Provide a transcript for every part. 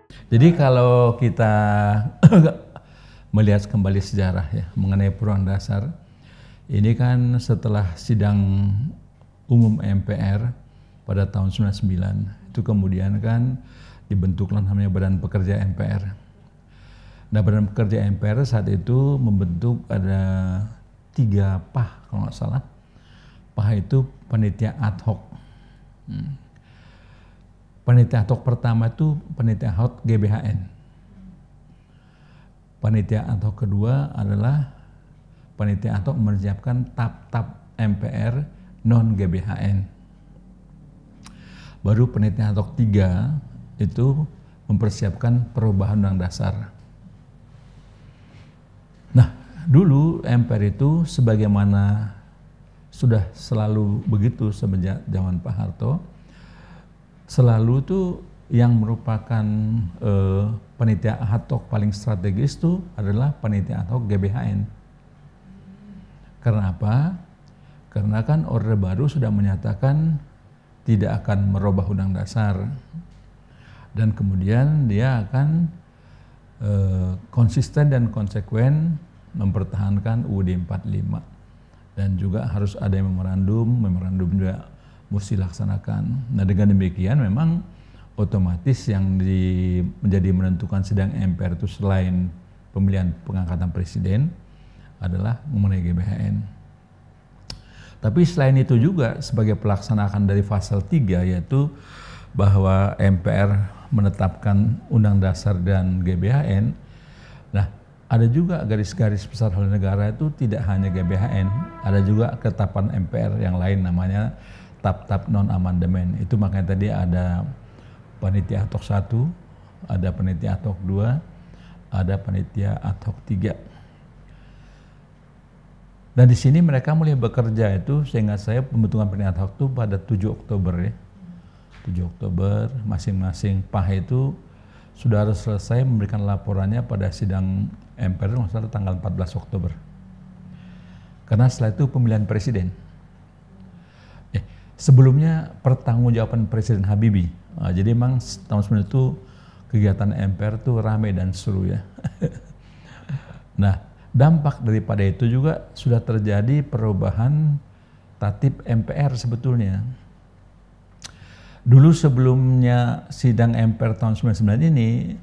Jadi kalau kita melihat kembali sejarah ya mengenai Perubahan Dasar, ini kan setelah sidang umum MPR pada tahun 99, itu kemudian kan dibentuklah namanya Badan Pekerja MPR. Nah, Badan Pekerja MPR saat itu membentuk ada 3 PAH kalau nggak salah. PAH itu panitia ad hoc. Panitia ad hoc pertama itu panitia ad hoc GBHN. Panitia ad hoc kedua adalah panitia ad hoc menyiapkan tap-tap MPR non GBHN. Baru panitia ad hoc 3 itu mempersiapkan perubahan undang dasar. Nah, dulu MPR itu sebagaimana sudah selalu begitu semenjak zaman Pak Harto, selalu tuh yang merupakan panitia ad hoc paling strategis itu adalah panitia ad hoc GBHN. Karena apa? Karena kan Orde Baru sudah menyatakan tidak akan merubah undang dasar, dan kemudian dia akan konsisten dan konsekuen mempertahankan UUD 45, dan juga harus ada memorandum juga mesti dilaksanakan. Nah, dengan demikian memang otomatis yang menjadi menentukan sidang MPR itu selain pemilihan pengangkatan presiden adalah mengenai GBHN. Tapi selain itu juga sebagai pelaksanaan dari pasal 3, yaitu bahwa MPR menetapkan Undang Dasar dan GBHN. Nah, ada juga garis-garis besar haluan negara itu tidak hanya GBHN, ada juga ketetapan MPR yang lain namanya tap-tap non amandemen. Itu makanya tadi ada panitia ad hoc 1, ada panitia ad hoc 2, ada panitia ad hoc 3. Dan di sini mereka mulai bekerja itu, sehingga saya pembentukan panitia ad hoc itu pada 7 Oktober ya. 7 Oktober masing-masing PAH itu sudah harus selesai memberikan laporannya pada sidang MPR masalah tanggal 14 Oktober. Karena setelah itu pemilihan presiden. Sebelumnya pertanggungjawaban Presiden Habibie. Nah, jadi memang tahun 90 itu kegiatan MPR itu ramai dan seru ya. Nah, dampak daripada itu juga sudah terjadi perubahan tatib MPR sebetulnya. Dulu sebelumnya sidang MPR tahun 99 ini,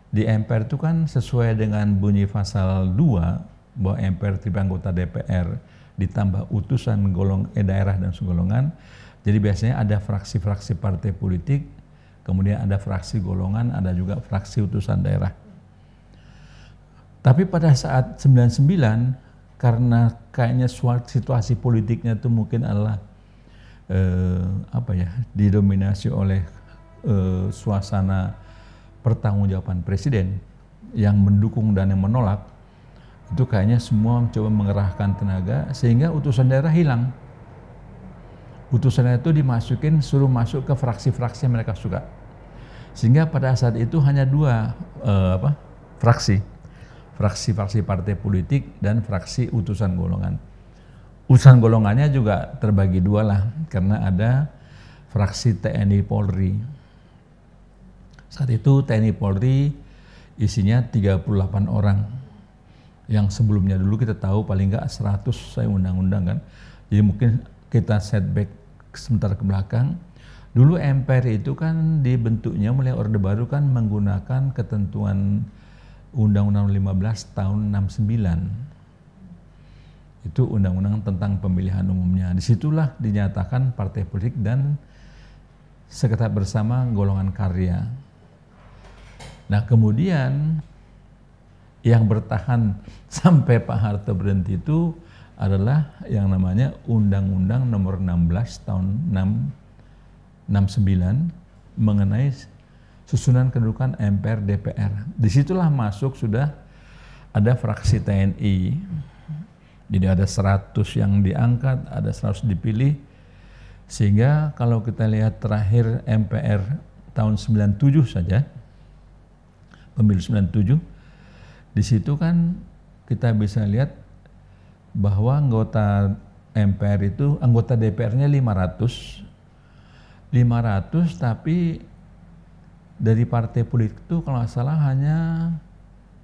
di MPR itu kan sesuai dengan bunyi pasal 2 bahwa MPR terdiri anggota DPR ditambah utusan daerah dan segolongan. Jadi biasanya ada fraksi-fraksi partai politik, kemudian ada fraksi golongan, ada juga fraksi utusan daerah. Tapi pada saat 99, karena kayaknya situasi politiknya itu mungkin adalah didominasi oleh suasana pertanggungjawaban presiden yang mendukung dan yang menolak, itu kayaknya semua mencoba mengerahkan tenaga sehingga utusan daerah hilang. Utusan itu dimasukin, suruh masuk ke fraksi-fraksi yang mereka suka. Sehingga pada saat itu hanya 2 fraksi partai politik dan fraksi utusan golongan. Utusan golongannya juga terbagi 2 lah, karena ada fraksi TNI Polri. Saat itu TNI Polri isinya 38 orang. Yang sebelumnya dulu kita tahu paling nggak 100 saya undang-undang kan. Jadi mungkin kita setback sebentar ke belakang. Dulu MPR itu kan dibentuknya mulai Orde Baru kan menggunakan ketentuan Undang-Undang 15 tahun 69. Itu undang-undang tentang pemilihan umumnya. Disitulah dinyatakan partai politik dan sekretariat bersama golongan karya. Nah, kemudian yang bertahan sampai Pak Harto berhenti itu adalah yang namanya Undang-Undang Nomor 16 tahun 69 mengenai susunan kedudukan MPR DPR. Disitulah masuk sudah ada fraksi TNI. Jadi ada 100 yang diangkat, ada 100 dipilih. Sehingga kalau kita lihat terakhir MPR tahun 97 saja, pemilu 97, di situ kan kita bisa lihat bahwa anggota MPR itu, anggota DPR-nya 500 tapi dari partai politik itu kalau nggak salah hanya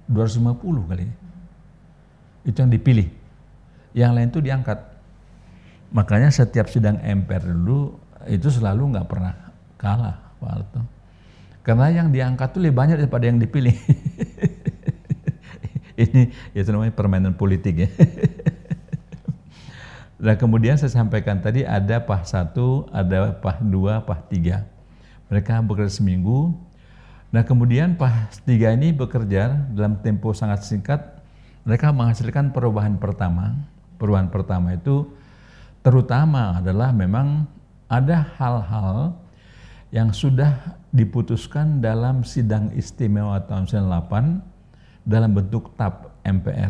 250 kali. Itu yang dipilih. Yang lain itu diangkat. Makanya setiap sidang MPR dulu itu selalu nggak pernah kalah, Pak Harto. Karena yang diangkat itu lebih banyak daripada yang dipilih. Ini itu namanya permainan politik ya. Nah kemudian saya sampaikan tadi ada PAH 1, ada PAH 2, PAH 3. Mereka bekerja seminggu. Nah kemudian PAH 3 ini bekerja dalam tempo sangat singkat. Mereka menghasilkan perubahan pertama. Perubahan pertama itu terutama adalah memang ada hal-hal yang sudah diputuskan dalam sidang istimewa tahun 98 dalam bentuk TAP MPR,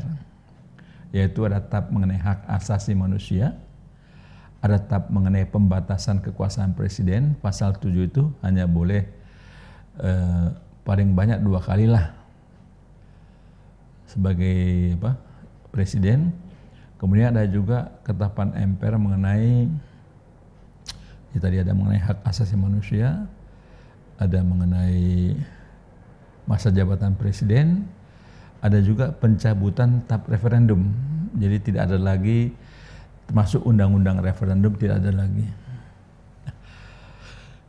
yaitu ada TAP mengenai hak asasi manusia, ada TAP mengenai pembatasan kekuasaan presiden, pasal 7 itu hanya boleh paling banyak 2 kali lah sebagai presiden. Kemudian ada juga ketetapan MPR mengenai tadi ada mengenai hak asasi manusia, ada mengenai masa jabatan presiden, ada juga pencabutan TAP referendum. Jadi tidak ada lagi, termasuk undang-undang referendum tidak ada lagi.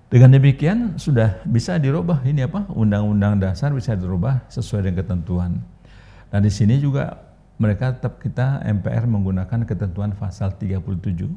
Dengan demikian sudah bisa dirubah undang-undang dasar bisa dirubah sesuai dengan ketentuan. Nah di sini juga mereka tetap kita MPR menggunakan ketentuan pasal 37.